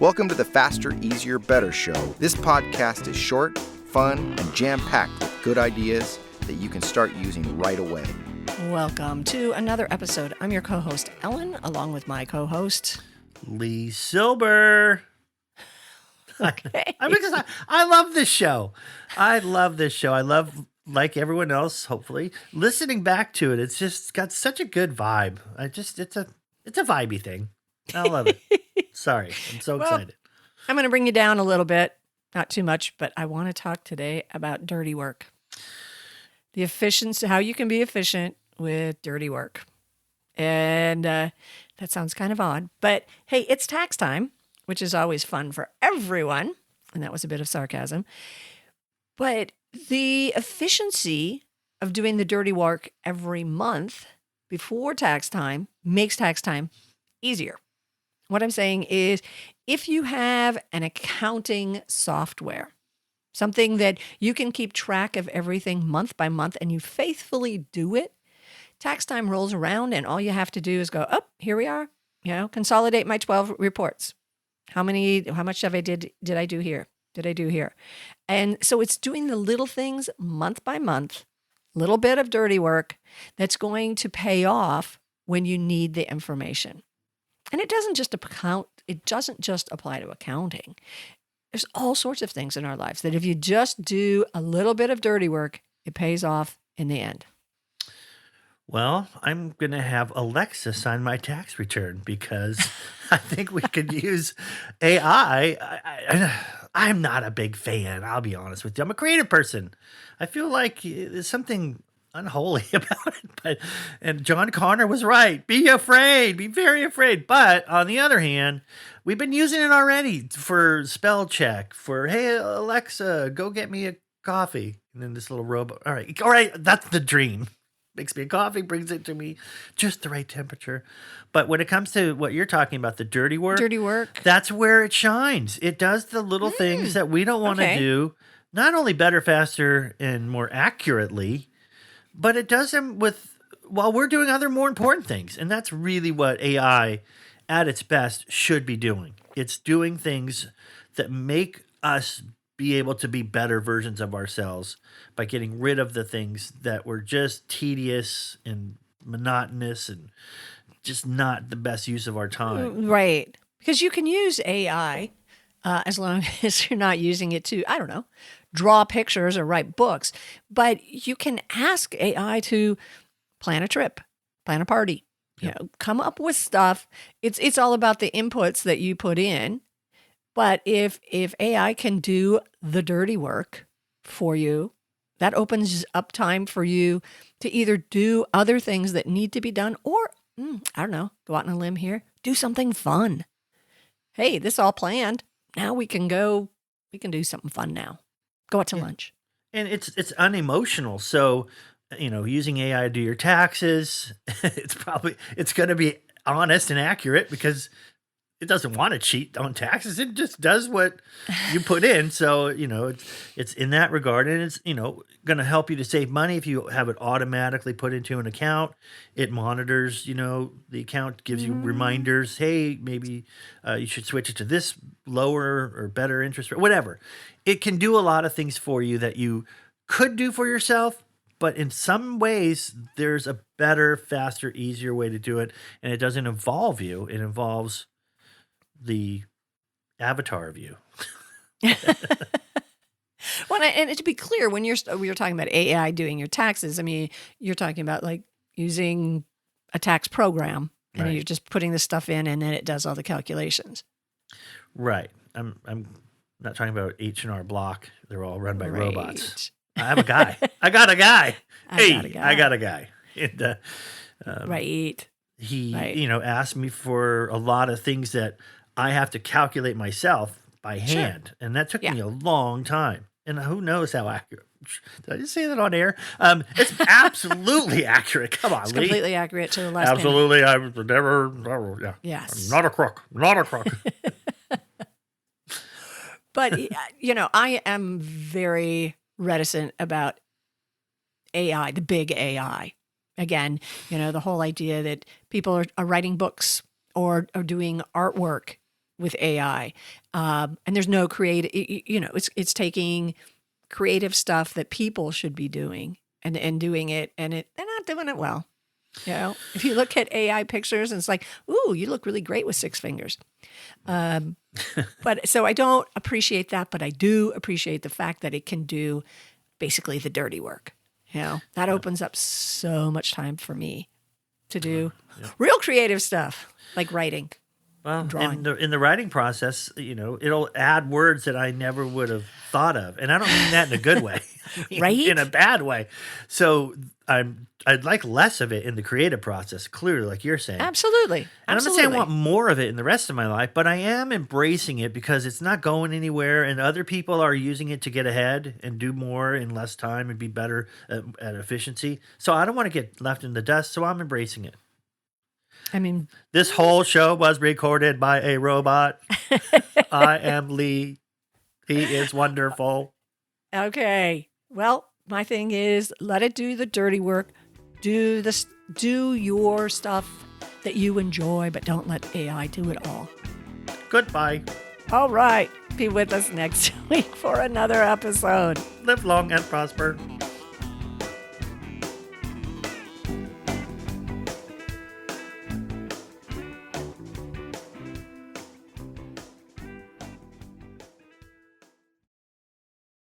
Welcome to the Faster, Easier, Better show. This podcast is short, fun, and jam-packed with good ideas that you can start using right away. Welcome to another episode. I'm your co-host, Ellen, along with my co-host, Lee Silber. Okay. I love this show. I love, like everyone else, hopefully, listening back to it. It's just got such a good vibe. It's a vibey thing. I love it. Sorry, I'm so excited. I'm going to bring you down a little bit, not too much, but I want to talk today about dirty work. The efficiency, how you can be efficient with dirty work. And that sounds kind of odd, but hey, it's tax time, which is always fun for everyone. And that was a bit of sarcasm. But the efficiency of doing the dirty work every month before tax time makes tax time easier. What I'm saying is, if you have an accounting software, something that you can keep track of everything month by month and you faithfully do it, tax time rolls around and all you have to do is go, oh, here we are, consolidate my 12 reports. How much did I do here? Did I do here? And so it's doing the little things month by month, little bit of dirty work that's going to pay off when you need the information. And it doesn't just apply to accounting. There's all sorts of things in our lives that if you just do a little bit of dirty work, it pays off in the end. Well, I'm going to have Alexa sign my tax return because I think we could use AI. I'm not a big fan, I'll be honest with you. I'm a creative person. I feel like there's something unholy about it. And John Connor was right. Be afraid. Be very afraid. But on the other hand, we've been using it already for spell check, for, hey, Alexa, go get me a coffee. And then this little robot. All right. That's the dream. Makes me a coffee, brings it to me just the right temperature. But when it comes to what you're talking about, the dirty work, that's where it shines. It does the little things that we don't want to do, not only better, faster, and more accurately, but it does them while we're doing other more important things. And that's really what AI at its best should be doing. It's doing things that make us be able to be better versions of ourselves by getting rid of the things that were just tedious and monotonous and just not the best use of our time. Right. Because you can use AI as long as you're not using it to, I don't know, draw pictures or write books. But you can ask AI to plan a trip, plan a party, come up with stuff. It's all about the inputs that you put in. But if AI can do the dirty work for you, that opens up time for you to either do other things that need to be done or, I don't know, go out on a limb here, do something fun. Hey, this all planned. Now we can do something fun now. Go out to lunch. And it's unemotional. So, using AI to do your taxes, it's going to be honest and accurate because it doesn't want to cheat on taxes. It just does what you put in. So, it's in that regard. And it's, going to help you to save money if you have it automatically put into an account. It monitors, the account, gives you reminders. Hey, maybe you should switch it to this lower or better interest rate, whatever. It can do a lot of things for you that you could do for yourself. But in some ways, there's a better, faster, easier way to do it. And it doesn't involve you. It involves the avatar of you. Well, and to be clear, when you're talking about AI doing your taxes, I mean, you're talking about like using a tax program and you're just putting the stuff in and then it does all the calculations. Right. I'm not talking about H&R Block. They're all run by robots. I have a guy. I got a guy. I got a guy. And, right. He, asked me for a lot of things that I have to calculate myself by hand. Sure. And that took me a long time. And who knows how accurate. Did I just say that on air? It's absolutely accurate. Come on, it's Lee. Completely accurate to the last Absolutely. minute. I would never, yeah. Yes. I'm not a crook. But, I am very reticent about AI, the big AI. Again, the whole idea that people are writing books or doing artwork with AI. And there's no creative, it's taking creative stuff that people should be doing and doing it, and they're not doing it well. If you look at AI pictures and it's like, ooh, you look really great with 6 fingers. But so I don't appreciate that, but I do appreciate the fact that it can do basically the dirty work. That opens up so much time for me to do real creative stuff like writing. Well, in the writing process, it'll add words that I never would have thought of, and I don't mean that in a good way, Right? In a bad way. So I'd like less of it in the creative process, clearly, like you're saying. Absolutely. And I'm not saying I want more of it in the rest of my life, but I am embracing it because it's not going anywhere, and other people are using it to get ahead and do more in less time and be better at efficiency. So I don't want to get left in the dust, so I'm embracing it. I mean, this whole show was recorded by a robot. I am Lee. He is wonderful. Okay. Well, my thing is let it do the dirty work. Do your stuff that you enjoy, but don't let AI do it all. Goodbye. All right. Be with us next week for another episode. Live long and prosper.